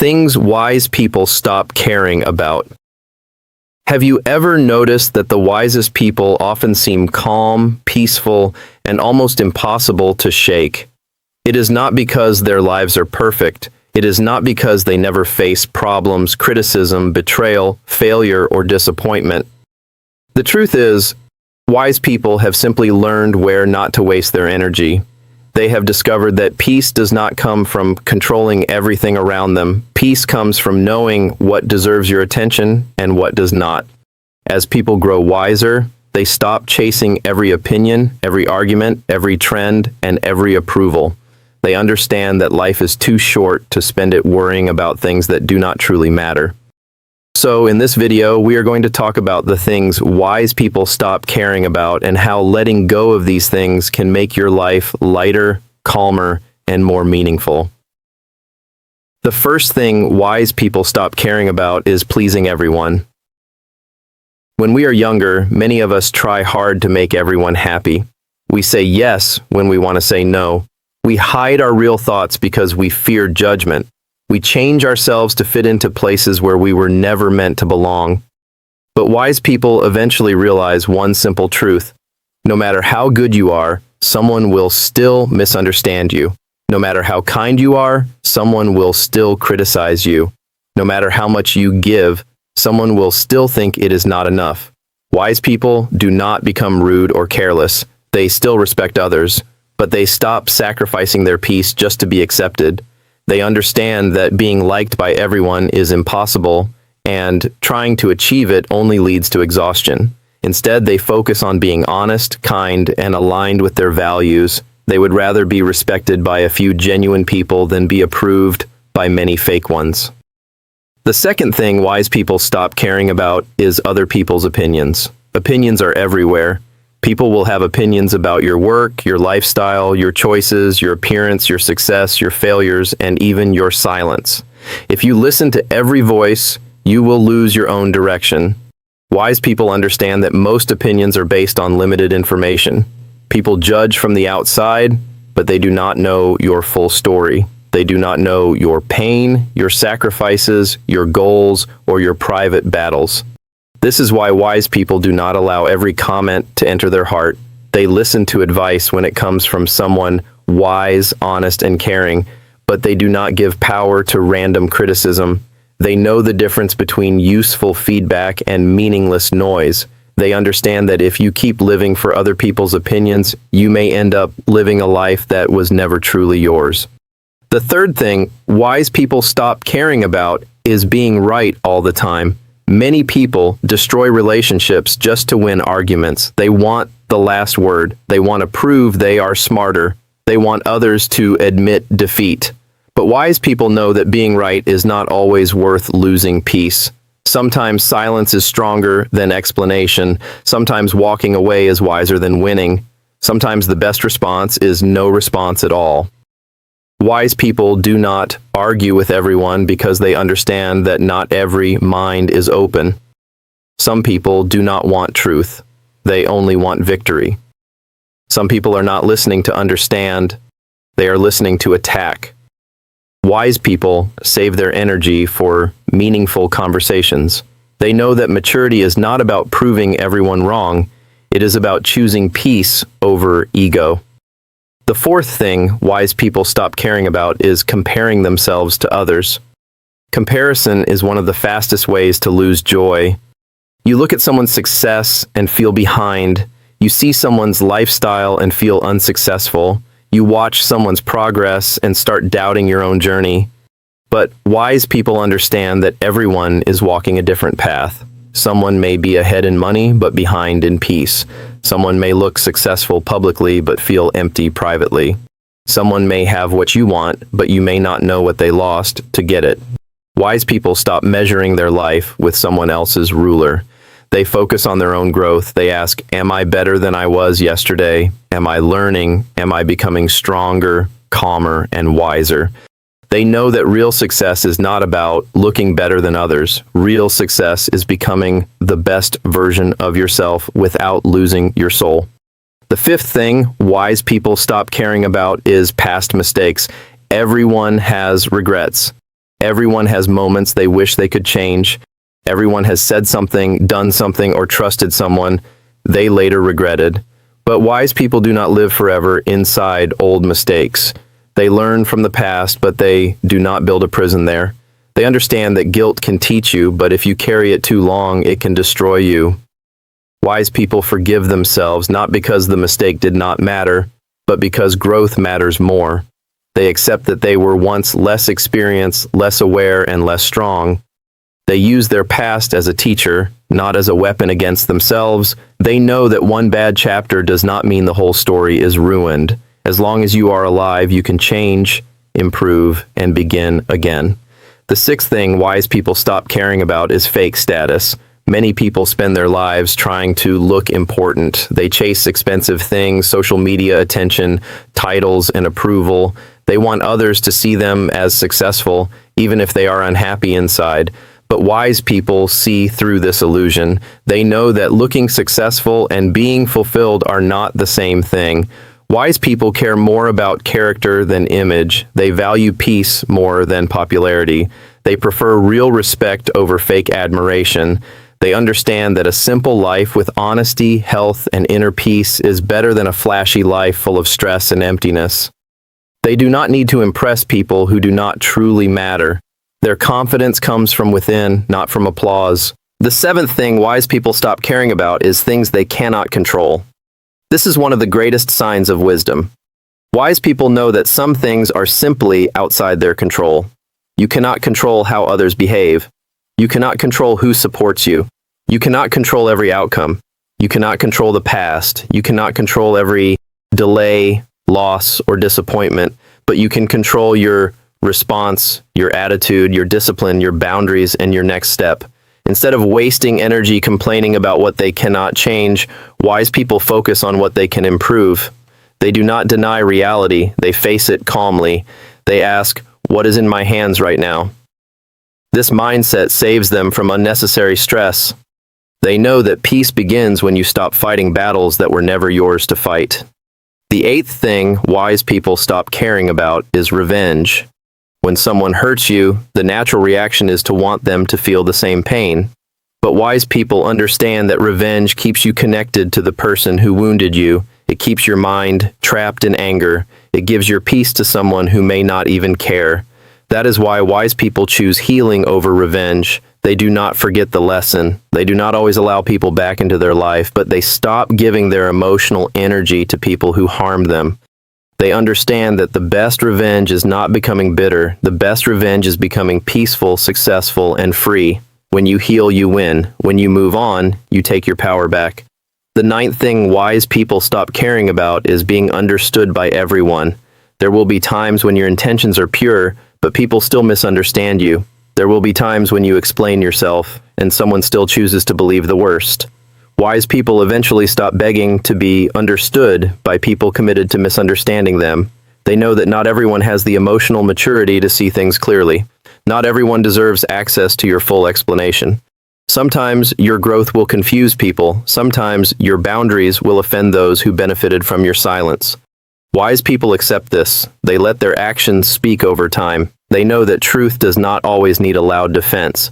Things wise people stop caring about. Have you ever noticed that the wisest people often seem calm, peaceful, and almost impossible to shake? It is not because their lives are perfect. It is not because they never face problems, criticism, betrayal, failure, or disappointment. The truth is, wise people have simply learned where not to waste their energy. They have discovered that peace does not come from controlling everything around them. Peace comes from knowing what deserves your attention and what does not. As people grow wiser, they stop chasing every opinion, every argument, every trend, and every approval. They understand that life is too short to spend it worrying about things that do not truly matter. So in this video, we are going to talk about the things wise people stop caring about and how letting go of these things can make your life lighter, calmer, and more meaningful. The first thing wise people stop caring about is pleasing everyone. When we are younger, many of us try hard to make everyone happy. We say yes when we want to say no. We hide our real thoughts because we fear judgment. We change ourselves to fit into places where we were never meant to belong. But wise people eventually realize one simple truth. No matter how good you are, someone will still misunderstand you. No matter how kind you are, someone will still criticize you. No matter how much you give, someone will still think it is not enough. Wise people do not become rude or careless. They still respect others, but they stop sacrificing their peace just to be accepted. They understand that being liked by everyone is impossible, and trying to achieve it only leads to exhaustion. Instead, they focus on being honest, kind, and aligned with their values. They would rather be respected by a few genuine people than be approved by many fake ones. The second thing wise people stop caring about is other people's opinions. Opinions are everywhere. People will have opinions about your work, your lifestyle, your choices, your appearance, your success, your failures, and even your silence. If you listen to every voice, you will lose your own direction. Wise people understand that most opinions are based on limited information. People judge from the outside, but they do not know your full story. They do not know your pain, your sacrifices, your goals, or your private battles. This is why wise people do not allow every comment to enter their heart. They listen to advice when it comes from someone wise, honest, and caring, but they do not give power to random criticism. They know the difference between useful feedback and meaningless noise. They understand that if you keep living for other people's opinions, you may end up living a life that was never truly yours. The third thing wise people stop caring about is being right all the time. Many people destroy relationships just to win arguments. They want the last word. They want to prove they are smarter. They want others to admit defeat. But wise people know that being right is not always worth losing peace. Sometimes silence is stronger than explanation. Sometimes walking away is wiser than winning. Sometimes the best response is no response at all. Wise people do not argue with everyone because they understand that not every mind is open. Some people do not want truth. They only want victory. Some people are not listening to understand. They are listening to attack. Wise people save their energy for meaningful conversations. They know that maturity is not about proving everyone wrong. It is about choosing peace over ego. The fourth thing wise people stop caring about is comparing themselves to others. Comparison is one of the fastest ways to lose joy. You look at someone's success and feel behind. You see someone's lifestyle and feel unsuccessful. You watch someone's progress and start doubting your own journey. But wise people understand that everyone is walking a different path. Someone may be ahead in money, but behind in peace. Someone may look successful publicly, but feel empty privately. Someone may have what you want, but you may not know what they lost to get it. Wise people stop measuring their life with someone else's ruler. They focus on their own growth. They ask, am I better than I was yesterday? Am I learning? Am I becoming stronger, calmer, and wiser? They know that real success is not about looking better than others. Real success is becoming the best version of yourself without losing your soul. The fifth thing wise people stop caring about is past mistakes. Everyone has regrets. Everyone has moments they wish they could change. Everyone has said something, done something, or trusted someone they later regretted. But wise people do not live forever inside old mistakes. They learn from the past, but they do not build a prison there. They understand that guilt can teach you, but if you carry it too long, it can destroy you. Wise people forgive themselves not because the mistake did not matter, but because growth matters more. They accept that they were once less experienced, less aware, and less strong. They use their past as a teacher, not as a weapon against themselves. They know that one bad chapter does not mean the whole story is ruined. As long as you are alive, you can change, improve, and begin again. The sixth thing wise people stop caring about is fake status. Many people spend their lives trying to look important. They chase expensive things, social media attention, titles, and approval. They want others to see them as successful, even if they are unhappy inside. But wise people see through this illusion. They know that looking successful and being fulfilled are not the same thing. Wise people care more about character than image. They value peace more than popularity. They prefer real respect over fake admiration. They understand that a simple life with honesty, health, and inner peace is better than a flashy life full of stress and emptiness. They do not need to impress people who do not truly matter. Their confidence comes from within, not from applause. The seventh thing wise people stop caring about is things they cannot control. This is one of the greatest signs of wisdom. Wise people know that some things are simply outside their control. You cannot control how others behave. You cannot control who supports you. You cannot control every outcome. You cannot control the past. You cannot control every delay, loss, or disappointment, but you can control your response, your attitude, your discipline, your boundaries, and your next step. Instead of wasting energy complaining about what they cannot change, wise people focus on what they can improve. They do not deny reality. They face it calmly. They ask, "What is in my hands right now?" This mindset saves them from unnecessary stress. They know that peace begins when you stop fighting battles that were never yours to fight. The eighth thing wise people stop caring about is revenge. When someone hurts you, the natural reaction is to want them to feel the same pain. But wise people understand that revenge keeps you connected to the person who wounded you. It keeps your mind trapped in anger. It gives your peace to someone who may not even care. That is why wise people choose healing over revenge. They do not forget the lesson. They do not always allow people back into their life, but they stop giving their emotional energy to people who harmed them. They understand that the best revenge is not becoming bitter. The best revenge is becoming peaceful, successful, and free. When you heal, you win. When you move on, you take your power back. The ninth thing wise people stop caring about is being understood by everyone. There will be times when your intentions are pure, but people still misunderstand you. There will be times when you explain yourself, and someone still chooses to believe the worst. Wise people eventually stop begging to be understood by people committed to misunderstanding them. They know that not everyone has the emotional maturity to see things clearly. Not everyone deserves access to your full explanation. Sometimes your growth will confuse people. Sometimes your boundaries will offend those who benefited from your silence. Wise people accept this. They let their actions speak over time. They know that truth does not always need a loud defense.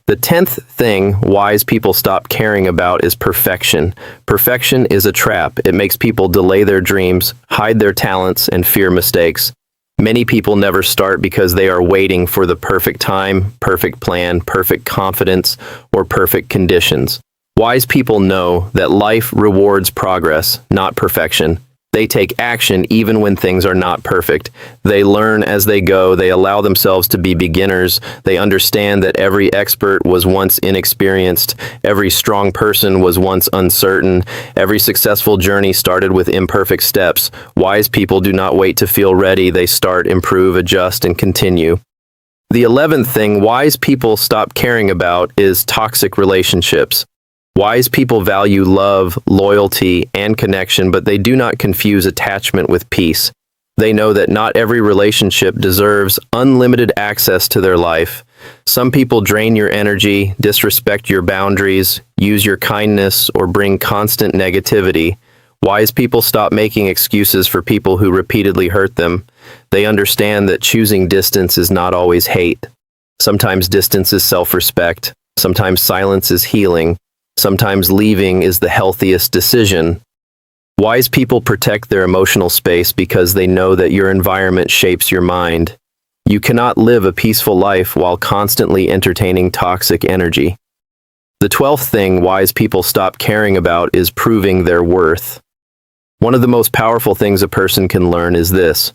The 10th thing wise people stop caring about is perfection. Perfection is a trap. It makes people delay their dreams, hide their talents, and fear mistakes. Many people never start because they are waiting for the perfect time, perfect plan, perfect confidence, or perfect conditions. Wise people know that life rewards progress, not perfection. They take action even when things are not perfect. They learn as they go. They allow themselves to be beginners. They understand that every expert was once inexperienced. Every strong person was once uncertain. Every successful journey started with imperfect steps. Wise people do not wait to feel ready. They start, improve, adjust, and continue. The 11th thing wise people stop caring about is toxic relationships. Wise people value love, loyalty, and connection, but they do not confuse attachment with peace. They know that not every relationship deserves unlimited access to their life. Some people drain your energy, disrespect your boundaries, use your kindness, or bring constant negativity. Wise people stop making excuses for people who repeatedly hurt them. They understand that choosing distance is not always hate. Sometimes distance is self-respect. Sometimes silence is healing. Sometimes leaving is the healthiest decision. Wise people protect their emotional space because they know that your environment shapes your mind. You cannot live a peaceful life while constantly entertaining toxic energy. The 12th thing wise people stop caring about is proving their worth. One of the most powerful things a person can learn is this: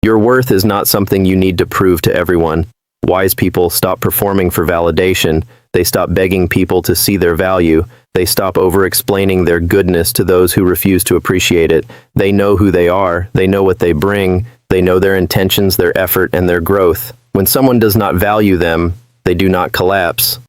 your worth is not something you need to prove to everyone. Wise people stop performing for validation. They stop begging people to see their value. They stop over-explaining their goodness to those who refuse to appreciate it. They know who they are. They know what they bring. They know their intentions, their effort, and their growth. When someone does not value them, they do not collapse.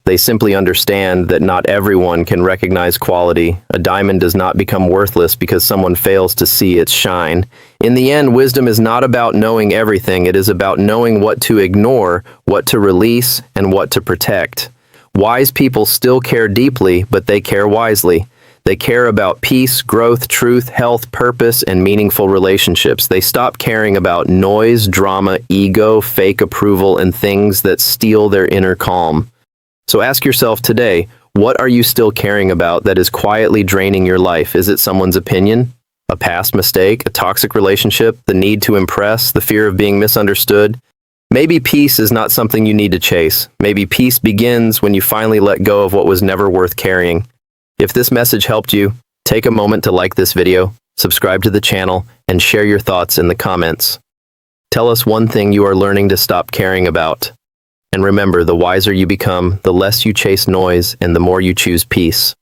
They simply understand that not everyone can recognize quality. A diamond does not become worthless because someone fails to see its shine. In the end, wisdom is not about knowing everything. It is about knowing what to ignore, what to release, and what to protect. Wise people still care deeply, but they care wisely. They care about peace, growth, truth, health, purpose, and meaningful relationships. They stop caring about noise, drama, ego, fake approval, and things that steal their inner calm. So ask yourself today, what are you still caring about that is quietly draining your life? Is it someone's opinion, a past mistake, a toxic relationship, the need to impress, the fear of being misunderstood? Maybe peace is not something you need to chase. Maybe peace begins when you finally let go of what was never worth carrying. If this message helped you, take a moment to like this video, subscribe to the channel, and share your thoughts in the comments. Tell us one thing you are learning to stop caring about. And remember, the wiser you become, the less you chase noise, and the more you choose peace.